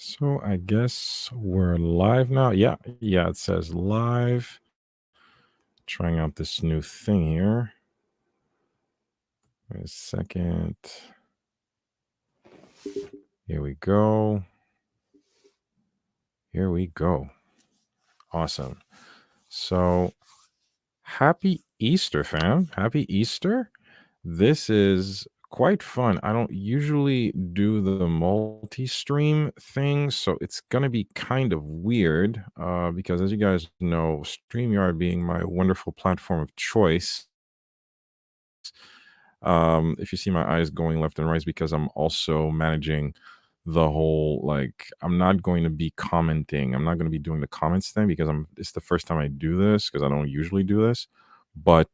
So I guess we're live now. Yeah, it says live. Trying out this new thing here. Wait a second. Here we go. Here we go. Awesome. So happy Easter, fam. Happy Easter. This is quite fun. I don't usually do the multi-stream thing, so it's gonna be kind of weird. Because as you guys know, StreamYard being my wonderful platform of choice. If you see my eyes going left and right, it's because I'm also managing the whole I'm not going to be commenting. I'm not going to be doing the comments thing because it's the first time I do this because I don't usually do this. But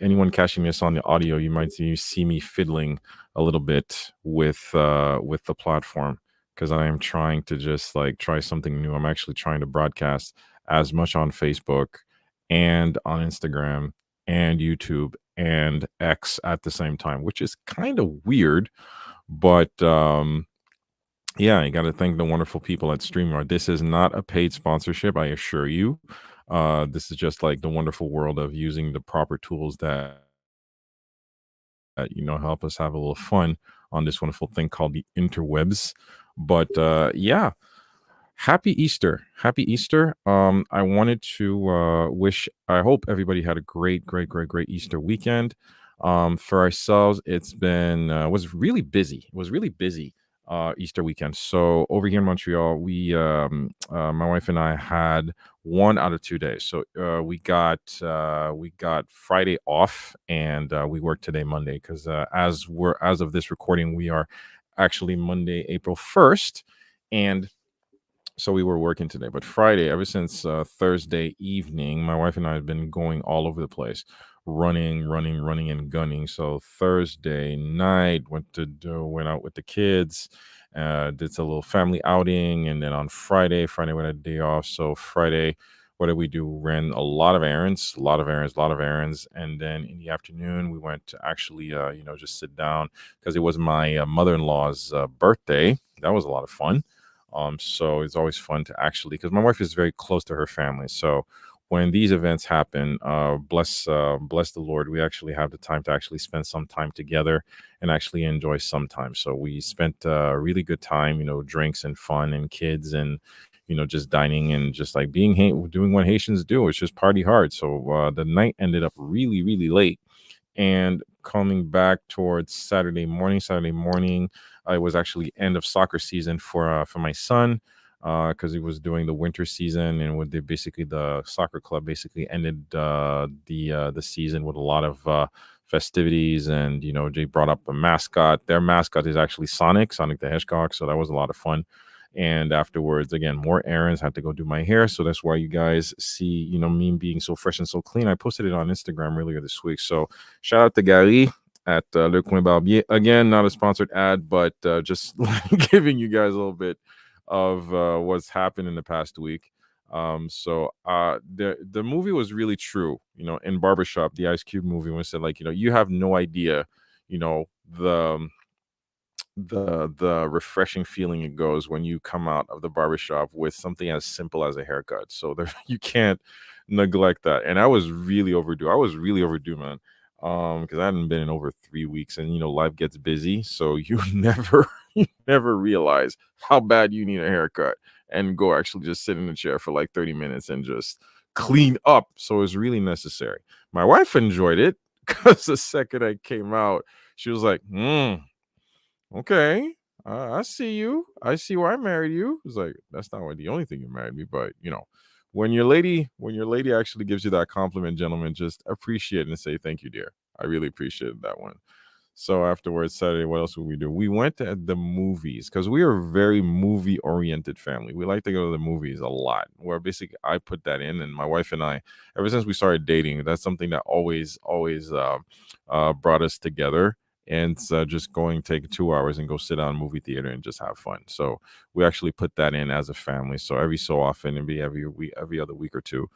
anyone catching this on the audio, you see me fiddling a little bit with the platform because I am trying to just try something new. I'm actually trying to broadcast as much on Facebook and on Instagram and YouTube and X at the same time, which is kind of weird. But yeah, you got to thank the wonderful people at StreamYard. This is not a paid sponsorship, I assure you. This is just like the wonderful world of using the proper tools that help us have a little fun on this wonderful thing called the interwebs. But yeah, happy Easter. Happy Easter. I wanted to I hope everybody had a great Easter weekend. For ourselves, it's been was really busy. It was really busy Easter weekend. So over here in Montreal, my wife and I had 1 out of 2 days. So we got Friday off, and we worked today Monday because as of this recording, we are actually Monday, April 1st, and so we were working today, but Friday, ever since Thursday evening, my wife and I have been going all over the place, running, and gunning. So Thursday night went out with the kids, did a little family outing, and then on Friday we had a day off. So Friday, what did we do? Ran a lot of errands, and then in the afternoon we went to actually, just sit down because it was my mother-in-law's birthday. That was a lot of fun. So it's always fun to actually, because my wife is very close to her family. So when these events happen, bless the Lord, we actually have the time to actually spend some time together and actually enjoy some time. So we spent a really good time, drinks and fun and kids and just dining and just like doing what Haitians do, it's just party hard. So the night ended up really late, and coming back towards Saturday morning, it was actually end of soccer season for my son because he was doing the winter season, and basically the soccer club basically ended the season with a lot of festivities, and they brought up a mascot. Their mascot is actually Sonic the Hedgehog, so that was a lot of fun. And afterwards, again, more errands. Had to go do my hair, so that's why you guys see me being so fresh and so clean. I posted it on Instagram earlier this week, so shout out to Gary at Le Coin Barbier. Again, not a sponsored ad, but just giving you guys a little bit of what's happened in the past week. The movie was really true, in Barbershop, the Ice Cube movie, when it said you have no idea, the the refreshing feeling it goes when you come out of the barbershop with something as simple as a haircut. So there, you can't neglect that. And I was really overdue. I was really overdue, man. Because I hadn't been in over 3 weeks, and life gets busy, so you you never realize how bad you need a haircut and go actually just sit in the chair for like 30 minutes and just clean up. So it's really necessary. My wife enjoyed it because the second I came out, she was like, okay, I see you. I see why I married you. It's like that's not why the only thing you married me, but when your lady actually gives you that compliment, gentlemen, just appreciate it and say thank you, dear. I really appreciated that one. So afterwards, Saturday, what else would we do? We went to the movies because we are a very movie oriented family. We like to go to the movies a lot. Where basically I put that in, and my wife and I, ever since we started dating, that's something that always brought us together. And it's just going take 2 hours and go sit down in a movie theater and just have fun. So we actually put that in as a family. So every so often, and be every other week or two,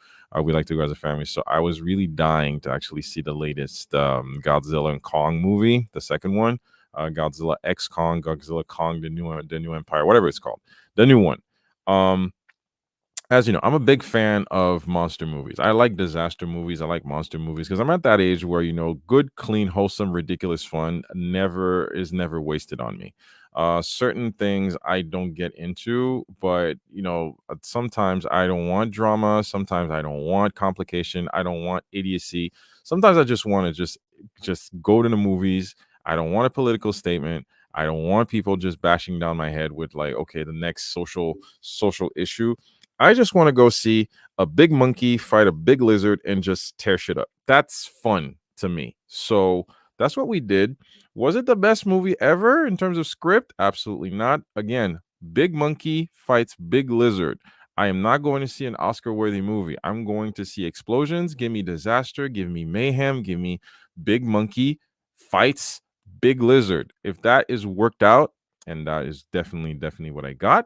we like to go as a family. So I was really dying to actually see the latest Godzilla and Kong movie, the second one. Godzilla X Kong, Godzilla Kong, the new Empire, whatever it's called, the new one. Um, as you know, I'm a big fan of monster movies. I like disaster movies. I like monster movies because I'm at that age where good, clean, wholesome, ridiculous fun never wasted on me. Certain things I don't get into, but sometimes I don't want drama. Sometimes I don't want complication. I don't want idiocy. Sometimes I just want to just go to the movies. I don't want a political statement. I don't want people just bashing down my head with like, okay, the next social issue. I just want to go see a big monkey fight a big lizard and just tear shit up. That's fun to me. So that's what we did. Was it the best movie ever in terms of script? Absolutely not. Again, big monkey fights big lizard. I am not going to see an Oscar worthy movie. I'm going to see explosions. Give me disaster. Give me mayhem. Give me big monkey fights big lizard. If that is worked out, and that is definitely what I got,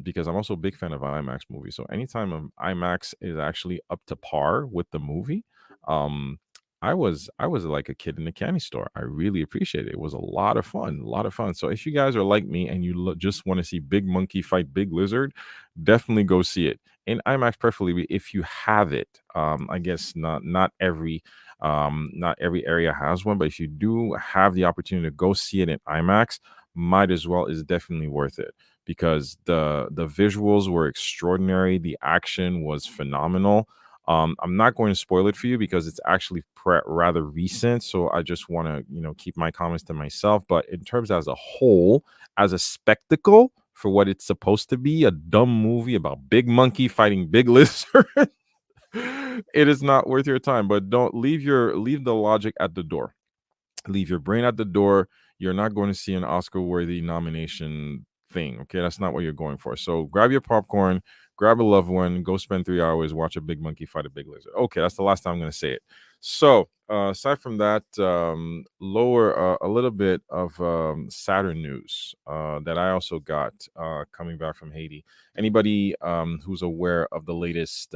because I'm also a big fan of IMAX movies. So anytime IMAX is actually up to par with the movie, um, I was like a kid in a candy store. I really appreciate it. It was a lot of fun, a lot of fun. So if you guys are like me and you just want to see big monkey fight big lizard, definitely go see it in IMAX, preferably if you have it. I guess not every area has one, but if you do have the opportunity to go see it in IMAX, might as well, is definitely worth it because the visuals were extraordinary. The action was phenomenal. I'm not going to spoil it for you because it's actually rather recent, so I just want to keep my comments to myself. But in terms as a whole, as a spectacle for what it's supposed to be, a dumb movie about big monkey fighting big lizard, it is not worth your time. But don't leave the logic at the door, leave your brain at the door. You're not going to see an Oscar worthy nomination thing. Okay. That's not what you're going for. So grab your popcorn, grab a loved one, go spend 3 hours, watch a big monkey fight a big lizard. Okay. That's the last time I'm going to say it. So, aside from that, lower a little bit of sadder news that I also got coming back from Haiti. Anybody who's aware of the latest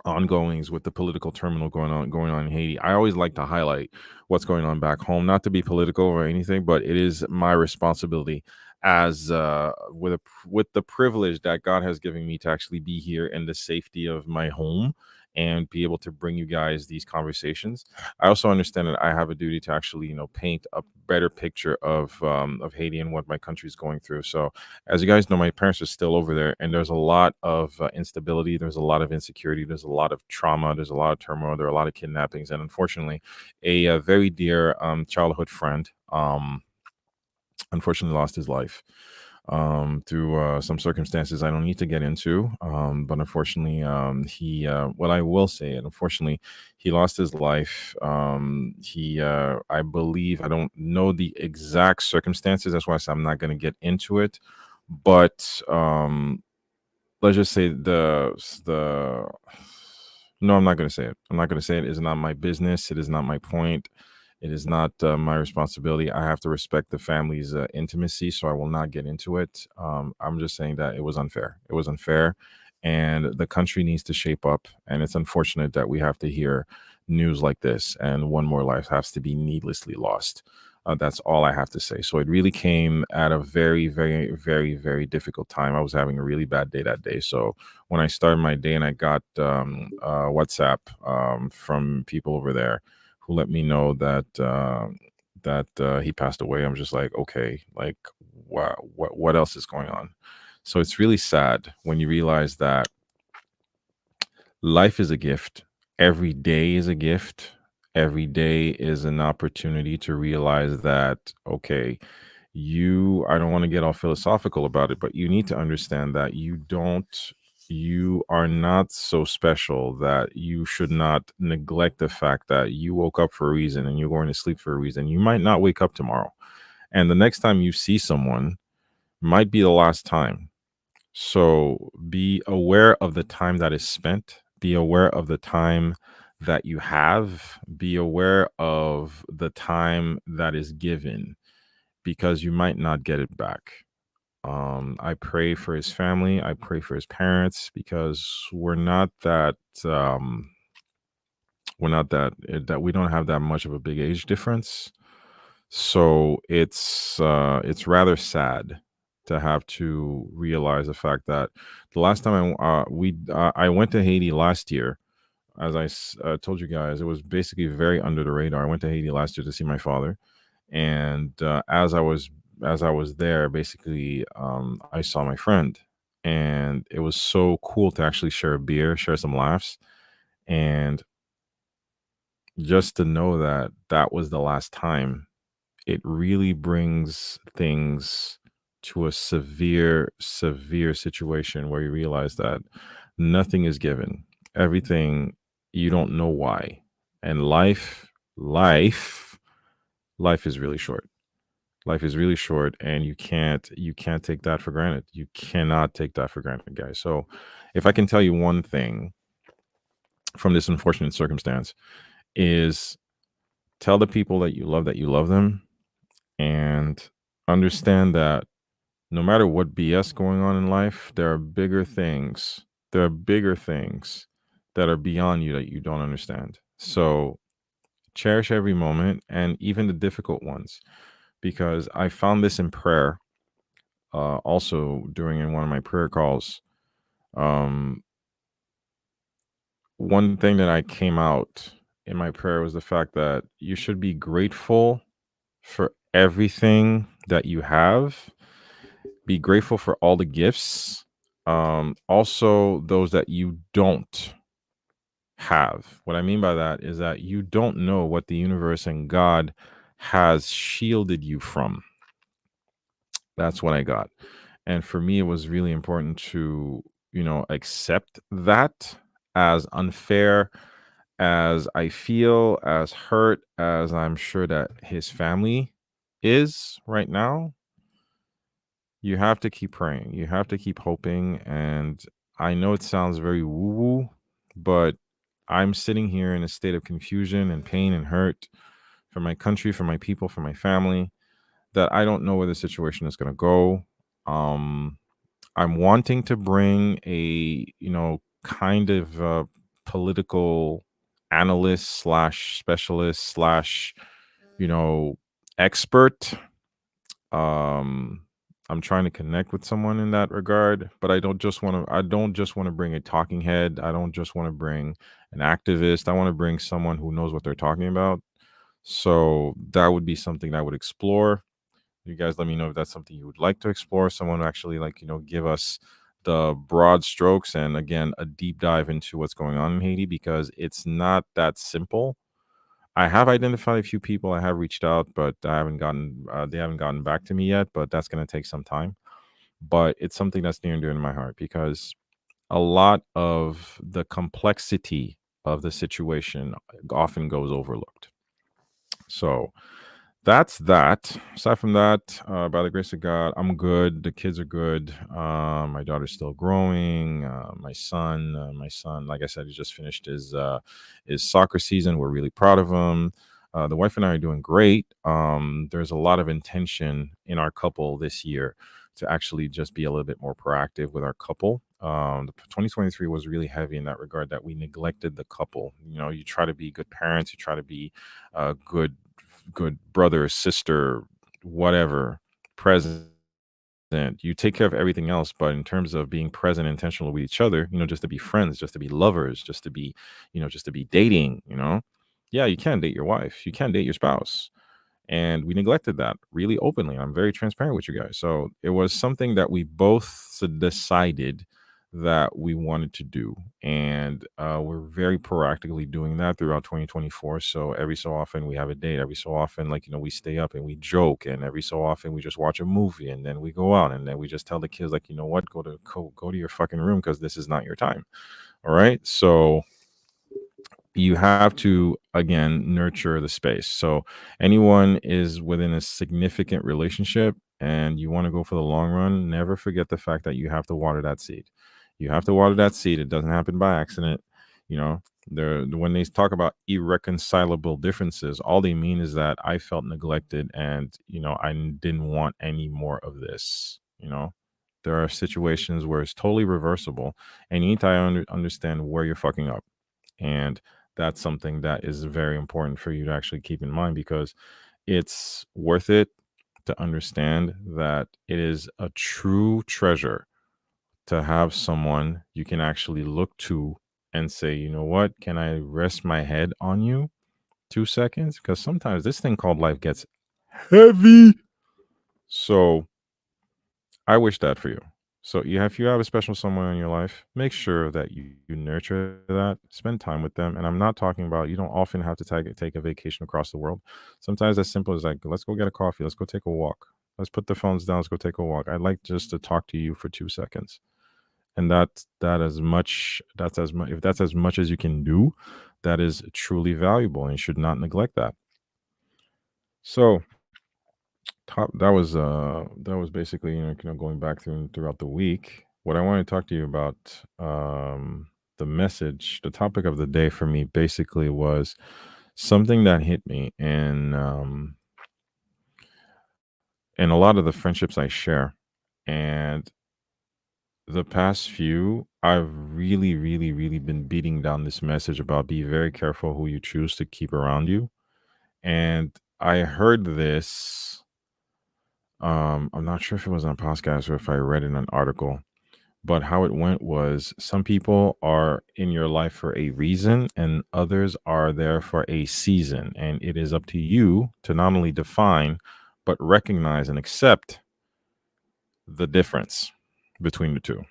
ongoings with the political turmoil going on in Haiti. I always like to highlight what's going on back home, not to be political or anything, but it is my responsibility as with the privilege that God has given me to actually be here in the safety of my home and be able to bring you guys these conversations. I also understand that I have a duty to actually, paint a better picture of Haiti and what my country is going through. So as you guys know, my parents are still over there, and there's a lot of instability. There's a lot of insecurity. There's a lot of trauma. There's a lot of turmoil. There are a lot of kidnappings, and unfortunately, a very dear childhood friend, unfortunately, lost his life through some circumstances I don't need to get into. But unfortunately, what I will say, and unfortunately, he lost his life. I believe, I don't know the exact circumstances. That's why I said I'm not going to get into it. But let's just say the no, I'm not going to say it. I'm not going to say it. It's not my business. It is not my point. It is not my responsibility. I have to respect the family's intimacy, so I will not get into it. I'm just saying that it was unfair. It was unfair, and the country needs to shape up. And it's unfortunate that we have to hear news like this, and one more life has to be needlessly lost. That's all I have to say. So it really came at a very, very, very, very difficult time. I was having a really bad day that day. So when I started my day and I got WhatsApp from people over there who let me know that he passed away, I'm just like, okay, like, wow, what else is going on? So it's really sad when you realize that life is a gift. Every day is a gift. Every day is an opportunity to realize that, okay, I don't want to get all philosophical about it, but you need to understand that you are not so special that you should not neglect the fact that you woke up for a reason and you're going to sleep for a reason. You might not wake up tomorrow. And the next time you see someone might be the last time. So be aware of the time that is spent. Be aware of the time that you have. Be aware of the time that is given because you might not get it back. I pray for his family. I pray for his parents because we're not that we don't have that much of a big age difference. So it's rather sad to have to realize the fact that the last time I went to Haiti last year, as told you guys, it was basically very under the radar. I went to Haiti last year to see my father, and as I was there, basically, I saw my friend, and it was so cool to actually share a beer, share some laughs, and just to know that that was the last time. It really brings things to a severe, severe situation where you realize that nothing is given. Everything, you don't know why. And life, life is really short. Life is really short, and you can't take that for granted. You cannot take that for granted, guys. So if I can tell you one thing from this unfortunate circumstance, is tell the people that you love them, and understand that no matter what BS going on in life, there are bigger things. There are bigger things that are beyond you that you don't understand. So cherish every moment, and even the difficult ones, because I found this in prayer. Also, during in one of my prayer calls, um, one thing that I came out in my prayer was the fact that you should be grateful for everything that you have. Be grateful for all the gifts. Also, those that you don't have. What I mean by that is that you don't know what the universe and God has shielded you from. That's what I got. And for me, it was really important to, accept that, as unfair as I feel, as hurt as I'm sure that his family is right now. You have to keep praying. You have to keep hoping. And I know it sounds very woo woo, but I'm sitting here in a state of confusion and pain and hurt for my country, for my people, for my family, that I don't know where the situation is going to go. Um, I'm wanting to bring a, kind of political analyst slash specialist slash, you know, expert. um I'm trying to connect with someone in that regard, but I don't just want to bring a talking head. I don't just want to bring an activist. I want to bring someone who knows what they're talking about. So that would be something that I would explore. You guys let me know if that's something you would like to explore. Someone who actually, like, give us the broad strokes, and again, a deep dive into what's going on in Haiti, because it's not that simple. I have identified a few people. I have reached out, but they haven't gotten back to me yet. But that's going to take some time. But it's something that's near and dear to my heart, because a lot of the complexity of the situation often goes overlooked. So that's that. Aside from that, by the grace of God, I'm good. The kids are good. My daughter's still growing. My son, like I said, he just finished his soccer season. We're really proud of him. The wife and I are doing great. There's a lot of intention in our couple this year to actually just be a little bit more proactive with our couple. The 2023 was really heavy in that regard, that we neglected the couple. You try to be good parents, you try to be good brother, sister, whatever, present. You take care of everything else, but in terms of being present, and intentional with each other, just to be friends, just to be lovers, just to be dating. Yeah, you can date your wife, you can date your spouse, and we neglected that really openly. I'm very transparent with you guys. So it was something that we both decided that we wanted to do, and we're very proactively doing that throughout 2024. So every so often we have a date. Every so often, like, we stay up and we joke, and every so often we just watch a movie, and then we go out, and then we just tell the kids, like, what, go to your fucking room, because this is not your time. All right. So you have to, again, nurture the space. So anyone is within a significant relationship and you want to go for the long run, never forget the fact that you have to water that seed. You have to water that seed. It doesn't happen by accident. you know when they talk about irreconcilable differences, all they mean is that I felt neglected, and didn't want any more of this. There are situations where it's totally reversible, and you need to understand where you're fucking up. And that's something that is very important for you to actually keep in mind, because It's worth it to understand that it is a true treasure to have someone you can actually look to and say, you know what, can I rest my head on you 2 seconds? Because sometimes this thing called life gets heavy. So I wish that for you. So if you have a special someone in your life, make sure that you nurture that, spend time with them. And I'm not talking about you don't often have to take a vacation across the world. Sometimes as simple as like, let's go get a coffee, let's go take a walk. Let's put the phones down, let's go take a walk. I'd like just to talk to you for 2 seconds. And that's as much if that's as much as you can do, that is truly valuable and you should not neglect that. So that was basically going back throughout the week. What I want to talk to you about, the message, the topic of the day for me basically was something that hit me in a lot of the friendships I share. And the past few, I've really, really, really been beating down this message about be very careful who you choose to keep around you. And I heard this. I'm not sure if it was on a podcast or if I read in an article, but how it went was some people are in your life for a reason and others are there for a season. And it is up to you to not only define, but recognize and accept the difference between the two.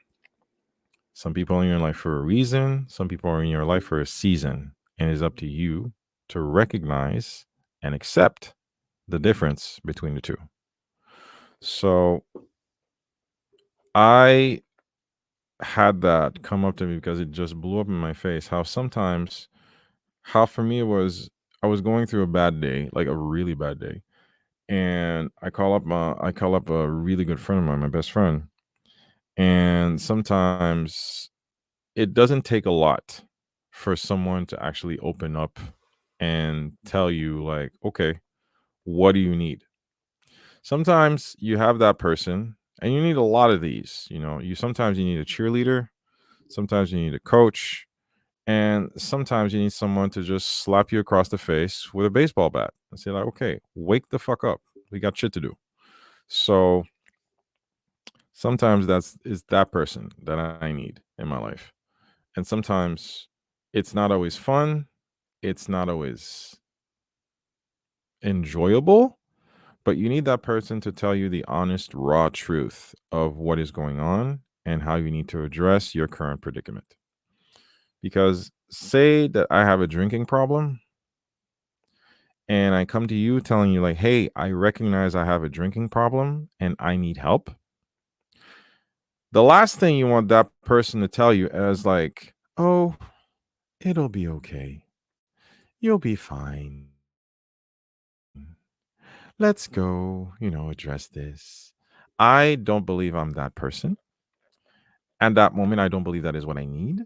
Some people are in your life for a reason, some people are in your life for a season. And it is up to you to recognize and accept the difference between the two. So I had that come up to me because it just blew up in my face how for me it was I was going through a bad day, like a really bad day. And I call up a really good friend of mine, my best friend. And sometimes it doesn't take a lot for someone to actually open up and tell you like, okay, what do you need? Sometimes you have that person and you need a lot of these, you sometimes you need a cheerleader, sometimes you need a coach, and sometimes you need someone to just slap you across the face with a baseball bat and say, like, okay, wake the fuck up. We got shit to do. So sometimes is that person that I need in my life. And sometimes it's not always fun. It's not always enjoyable, but you need that person to tell you the honest, raw truth of what is going on and how you need to address your current predicament. Because say that I have a drinking problem and I come to you telling you, like, hey, I recognize I have a drinking problem and I need help. The last thing you want that person to tell you is, like, oh, it'll be okay. You'll be fine. Let's go, address this. I don't believe I'm that person. At that moment, I don't believe that is what I need.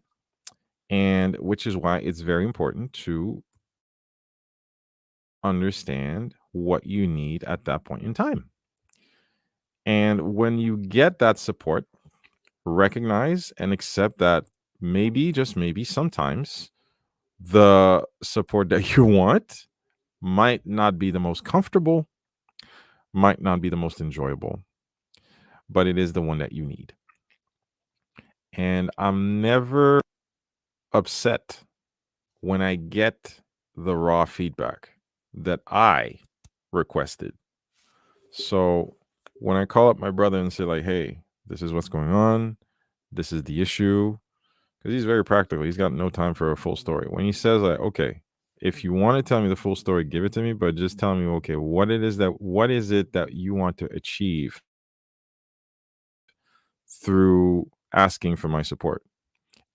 And which is why it's very important to understand what you need at that point in time. And when you get that support, recognize and accept that maybe, just maybe, sometimes the support that you want might not be the most comfortable, might not be the most enjoyable, but it is the one that you need. And I'm never upset when I get the raw feedback that I requested. So when I call up my brother and say, like, hey, this is what's going on, this is the issue, because he's very practical. He's got no time for a full story. When he says, like, okay, if you want to tell me the full story, give it to me, but just tell me, okay, what is it that you want to achieve through asking for my support?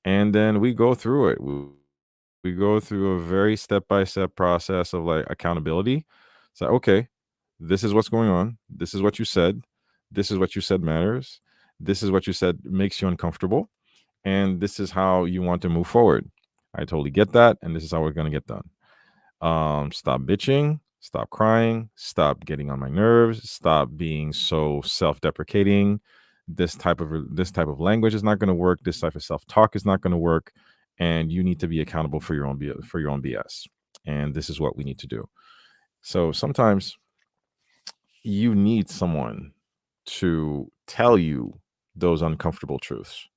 And then we go through it. We go through a very step-by-step process of, like, accountability. So, okay, this is what's going on. This is what you said. This is what you said matters. This is what you said makes you uncomfortable. And this is how you want to move forward. I totally get that. And this is how we're going to get done. Stop bitching, stop crying, stop getting on my nerves, stop being so self-deprecating. This type of language is not going to work. This type of self-talk is not going to work, and you need to be accountable for your own BS. And this is what we need to do. So sometimes you need someone to tell you those uncomfortable truths,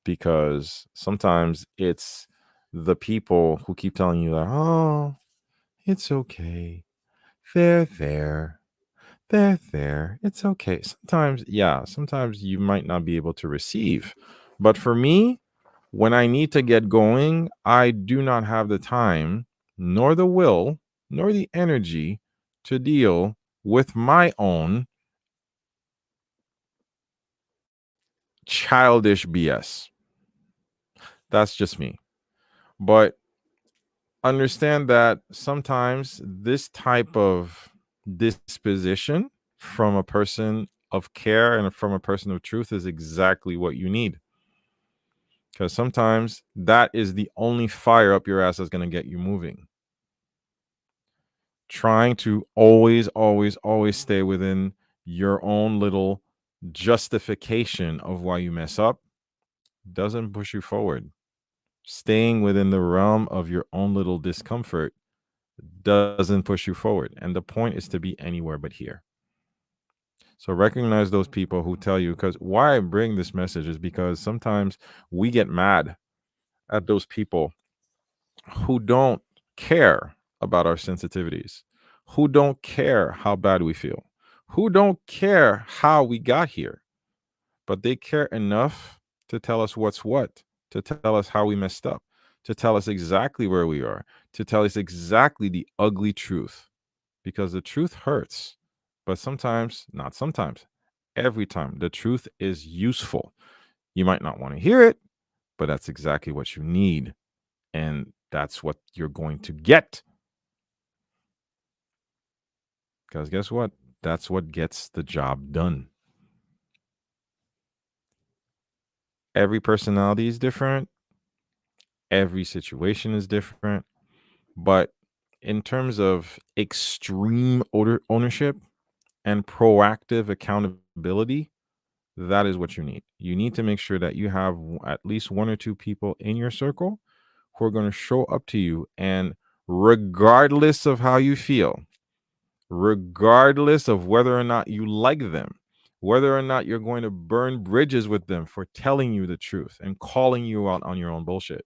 because sometimes it's the people who keep telling you that, oh, it's okay. They're there. They're there. It's okay. Sometimes, yeah, sometimes you might not be able to receive. But for me, when I need to get going, I do not have the time, nor the will, nor the energy to deal with my own childish BS. That's just me. But understand that sometimes this type of disposition from a person of care and from a person of truth is exactly what you need. Because sometimes that is the only fire up your ass that's going to get you moving. Trying to always stay within your own little justification of why you mess up doesn't push you forward. Staying within the realm of your own little discomfort doesn't push you forward. And the point is to be anywhere but here. So recognize those people who tell you, because why I bring this message is because sometimes we get mad at those people who don't care about our sensitivities, who don't care how bad we feel, who don't care how we got here, but they care enough to tell us what's what, to tell us how we messed up, to tell us exactly where we are, to tell us exactly the ugly truth, because the truth hurts. But sometimes, not sometimes, every time, the truth is useful. You might not want to hear it, but that's exactly what you need. And that's what you're going to get. Because guess what? That's what gets the job done. Every personality is different, every situation is different. But in terms of extreme ownership and proactive accountability, that is what you need. You need to make sure that you have at least one or two people in your circle who are going to show up to you, and regardless of how you feel, regardless of whether or not you like them, whether or not you're going to burn bridges with them for telling you the truth and calling you out on your own bullshit,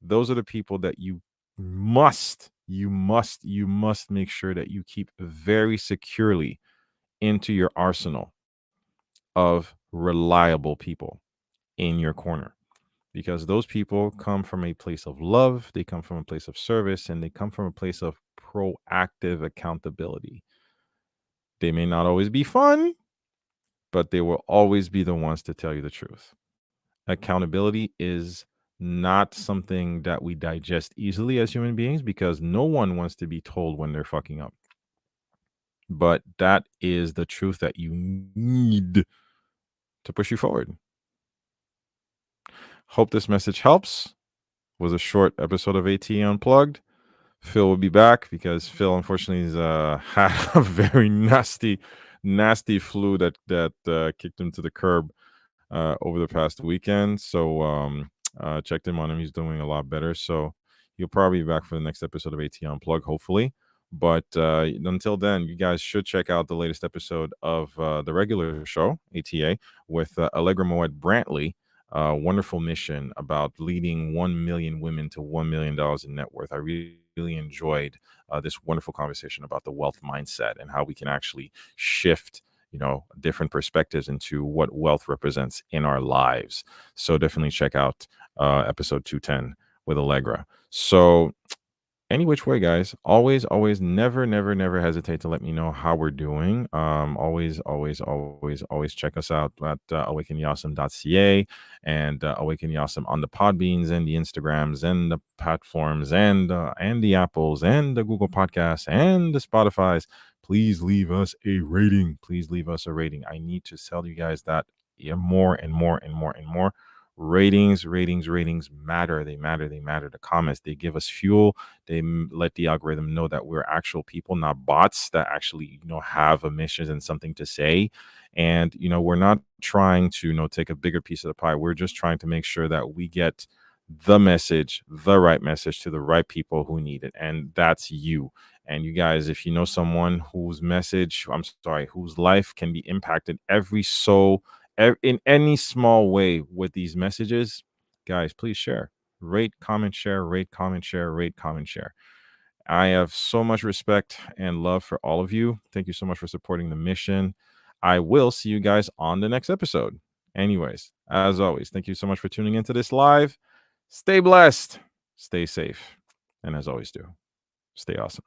those are the people that you must make sure that you keep very securely into your arsenal of reliable people in your corner, because those people come from a place of love, they come from a place of service, and they come from a place of proactive accountability. They may not always be fun, but they will always be the ones to tell you the truth. Accountability is not something that we digest easily as human beings, because no one wants to be told when they're fucking up. But that is the truth that you need to push you forward. Hope this message helps. Was a short episode of A.T.A Unplugged. Phil will be back because Phil, unfortunately, is had a very nasty flu that kicked him to the curb over the past weekend. So checked him on him. He's doing a lot better. So he'll probably be back for the next episode of AT Unplugged, hopefully. But until then, you guys should check out the latest episode of the regular show, ATA, with Allegra Moet Brantley. Wonderful mission about leading 1 million women to $1 million in net worth. I really enjoyed this wonderful conversation about the wealth mindset and how we can actually shift different perspectives into what wealth represents in our lives. So definitely check out episode 210 with Allegra. So any which way, guys, always, never hesitate to let me know how we're doing. Always check us out at awakenyawesome.ca and Awaken Yawesome on the Podbeans and the Instagrams and the platforms and the Apples and the Google Podcasts and the Spotify's. Please leave us a rating. Please leave us a rating. I need to tell you guys that more and more. Ratings matter. They matter. The comments, they give us fuel. They let the algorithm know that we're actual people, not bots that actually have a mission and something to say. And we're not trying to take a bigger piece of the pie. We're just trying to make sure that we get the right message to the right people who need it, and that's you. And you guys, if you know someone whose message, I'm sorry, whose life can be impacted in any small way with these messages, guys, please share. Rate, comment, share, rate, comment, share, rate, comment, share. I have so much respect and love for all of you. Thank you so much for supporting the mission. I will see you guys on the next episode. Anyways, as always, thank you so much for tuning into this live. Stay blessed, stay safe, and as always, do stay awesome.